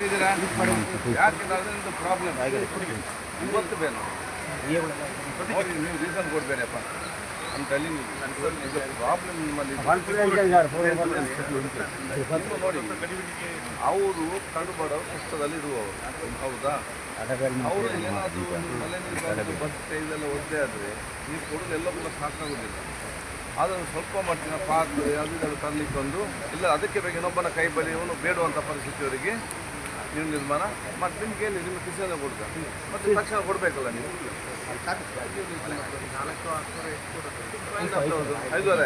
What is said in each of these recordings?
ಹೋಗಿದ್ದೀರಾ? ಯಾಕೆ ಅದರಿಂದ ಪ್ರಾಬ್ಲಮ್ ಇವತ್ತು ಬೇರೆ ನೋಡಿ, ನೀವು ರೀಸನ್ ಕೊಡಬೇಡಪ್ಪ ಅಂತ ಅಲ್ಲಿ ಪ್ರಾಬ್ಲಮ್ ನಿಮ್ಮಲ್ಲಿ ನೋಡಿ. ಅವರು ಕಡುಬಡವರು ಕಷ್ಟದಲ್ಲಿ ಇರುವವರು, ಹೌದಾ? ಅವರು ಏನಾದರೂ ಮನೆಯಲ್ಲಿ ಬಟ್ಟೆ ಇದೆಲ್ಲ ಒದ್ದೆ ಆದರೆ ನೀವು ಕೊಡೋದು ಎಲ್ಲ ಕೂಡ ಸಾಕಾಗೋದಿಲ್ಲ. ಆದರೆ ಸ್ವಲ್ಪ ಮಟ್ಟಿನ ಪಾತ್ರೆ ಅದು ಇದೆಲ್ಲ ತರಲಿಕ್ಕೊಂದು ಇಲ್ಲ, ಅದಕ್ಕೆ ಬೇಕು ಇನ್ನೊಬ್ಬನ ಕೈ ಬಲಿಯವನು ಬೇಡುವಂಥ ಪರಿಸ್ಥಿತಿಯವರಿಗೆ ನೀವು ನಿರ್ಮಾಣ ಮತ್ತು ನಿಮ್ಗೆ ಏನು ನಿಮ್ಮ ಕಿಸೆಯನ್ನು ಕೊಡ್ತಾ ಮತ್ತು ತಕ್ಷಣ ಕೊಡಬೇಕಲ್ಲ ನೀವು. 5,500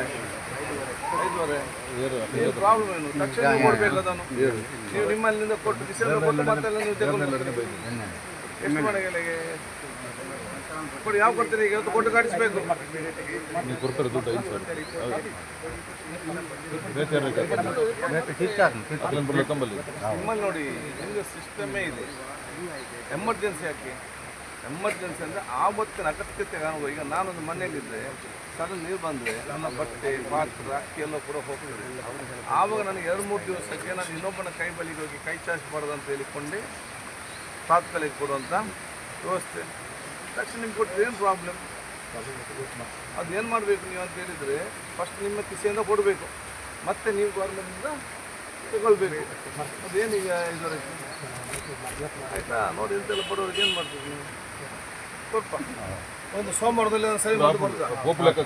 ಪ್ರಾಬ್ಲಮ್ ಏನು? ತಕ್ಷಣ ಕೊಡಬೇಕು ಅದನ್ನು. ನೀವು ನಿಮ್ಮಲ್ಲಿಂದ ಕೊಟ್ಟು ಕಿಸೆಯನ್ನು ಕೊಟ್ಟು ಮತ್ತೆಲ್ಲ ನೀವು ತಗೊಂಡು ಎಷ್ಟು ಮನೆಗಳಿಗೆ ಕೊಡಿ. ಯಾವ ಕೊಡ್ತೀರಿ? ಈಗ ಕೊಟ್ಟು ಕಾಡಿಸ್ಬೇಕು. ನಿಮ್ಮಲ್ಲಿ ನೋಡಿ, ನಿಮಗೆ ಸಿಸ್ಟಮೇ ಇದೆ. ಎಮರ್ಜೆನ್ಸಿ ಯಾಕೆ? ಎಮರ್ಜೆನ್ಸಿ ಅಂದರೆ ಆವತ್ತಿನ ಅಗತ್ಯತೆ ಕಾಣುವ. ಈಗ ನಾನೊಂದು ಮನೆಯಲ್ಲಿದ್ದರೆ ಸಡನ್ ನೀರು ಬಂದರೆ ನನ್ನ ಬಟ್ಟೆ ಪಾತ್ರ ಅಕ್ಕಿ ಎಲ್ಲ ಕೂಡ ಹೋಗ್ತದೆ. ಆವಾಗ ನನಗೆ 2-3 ದಿವಸಕ್ಕೆ ನಾನು ಇನ್ನೊಬ್ಬನ ಕೈ ಬಲಿಗೆ ಹೋಗಿ ಕೈ ಚಾಚಬಾರ್ದು ಅಂತ ಹೇಳಿಕೊಂಡೆ ತಾತ್ಕಾಲಿಕ ಕೊಡುವಂಥ ವ್ಯವಸ್ಥೆ. ತಕ್ಷಣ ನಿಮ್ಗೆ ಕೊಟ್ಟರೆ ಏನು ಪ್ರಾಬ್ಲಮ್? ಅದೇನು ಮಾಡಬೇಕು ನೀವು ಅಂತ ಹೇಳಿದರೆ ಫಸ್ಟ್ ನಿಮ್ಮ ಕಿಸೆಯಿಂದ ಕೊಡಬೇಕು, ಮತ್ತು ನೀವು ಗೌರ್ಮೆಂಟಿಂದ ತಗೊಳ್ಬೇಕು. ಅದೇನೀಗ ಇದರಕ್ಕೆ ಆಯಿತಾ? ನೋಡಿ, ಇಂತೆಲ್ಲ ಬಡವರಿಗೆ ಏನು ಮಾಡ್ತೀವಿ ನೀವು? ಸ್ವಲ್ಪ ಒಂದು ಸೋಮವಾರದಲ್ಲಿ ಸರಿ ಮಾಡಿ ಕೊಡ್ತಾರೆ.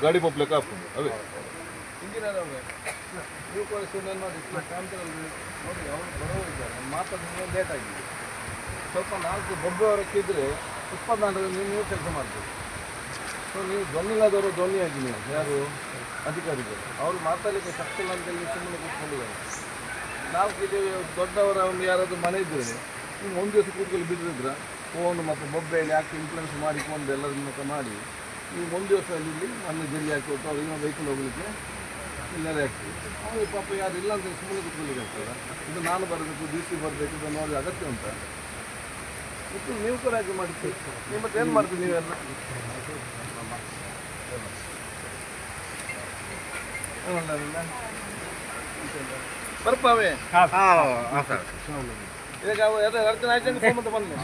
ಗಾಡಿ ಪೋಪ್ಲೆಕ್ಕ ಅವೇ ಇಂಜಿನಿಯರ್ ಅವರೇ, ನೀವು ಕಳಿಸಿ ಏನು ಮಾಡಿ ಕಾಣ್ತಾರಲ್ರಿ ನೋಡಿ, ಅವರು ಬರೋರಿದ್ದಾರೆ. ಮಾತಾಡೋದು ಲೇಟ್ ಆಗಿದೆ. ಸ್ವಲ್ಪ 4 ಬೊಬ್ಬೆವರಕ್ಕಿದ್ರೆ 24 ನೀವು ಕೆಲಸ ಮಾಡ್ತೀವಿ. ಸೊ ನೀವು ಧ್ವನಿಲ್ಲದವರು ಧ್ವನಿಯಾಗಿ ನೀವು ಯಾರು ಅಧಿಕಾರಿಗಳು ಅವರು ಮಾತಾಡಲಿಕ್ಕೆ ಶಕ್ತಿಲ್ಲ ಅಂತೇಳಿ ಸುಮ್ಮನೆ ಕೂತ್ಕೊಂಡಿದ್ದಾರೆ. ನಾವು ಇದ್ದೇವೆ ದೊಡ್ಡವರ ಒಂದು ಯಾರಾದರೂ ಮನೆ ಇದ್ದರೆ ನೀವು ಒಂದು ದಿವಸ ಕೂತ್ಕೊಳ್ಳಿ ಬಿದ್ದಿದ್ರೆ ಫೋನ್ ಮತ್ತು ಮೊಬೈಲ್ ಯಾಕೆ ಇನ್ಫ್ಲುಯೆನ್ಸ್ ಮಾಡಿಕೊಂಡು ಎಲ್ಲರ ಮಾಡಿ ನೀವು ಒಂದು ದಿವಸ ಇಲ್ಲಿ ಮನೆ ಜಲ್ಲಿ ಹಾಕಿ ಕೊಟ್ಟು ಅವ್ರು ಇನ್ನೊಂದು ವೆಹಿಕಲ್ ಹೋಗಲಿಕ್ಕೆ ಇಲ್ಲದೇ ಆಗ್ತದೆ. ಅವರು ಪಾಪ ಯಾರು ಇಲ್ಲ ಅಂತ ಸುಮ್ಮನೆ ಕೂತ್ಕೊಳ್ಳಿಕ್ಕೆ ಆಗ್ತದೆ. ಇದು ನಾನು ಬರಬೇಕು, DC ಬರಬೇಕು, ಇದು ನೋಡಿ ಅಗತ್ಯ ಉಂಟ. ಇದು ನೀವು ಕೂಡ ಹಾಗೆ ಮಾಡ್ತೀವಿ. ನೀವು ಮತ್ತೆ ಏನು ಮಾಡ್ತೀವಿ ನೀವೆಲ್ಲ? ಬರ್ಪಾವೆ ಈಗ ಅರ್ಜುನ ಆಯ್ತು ಬಂದು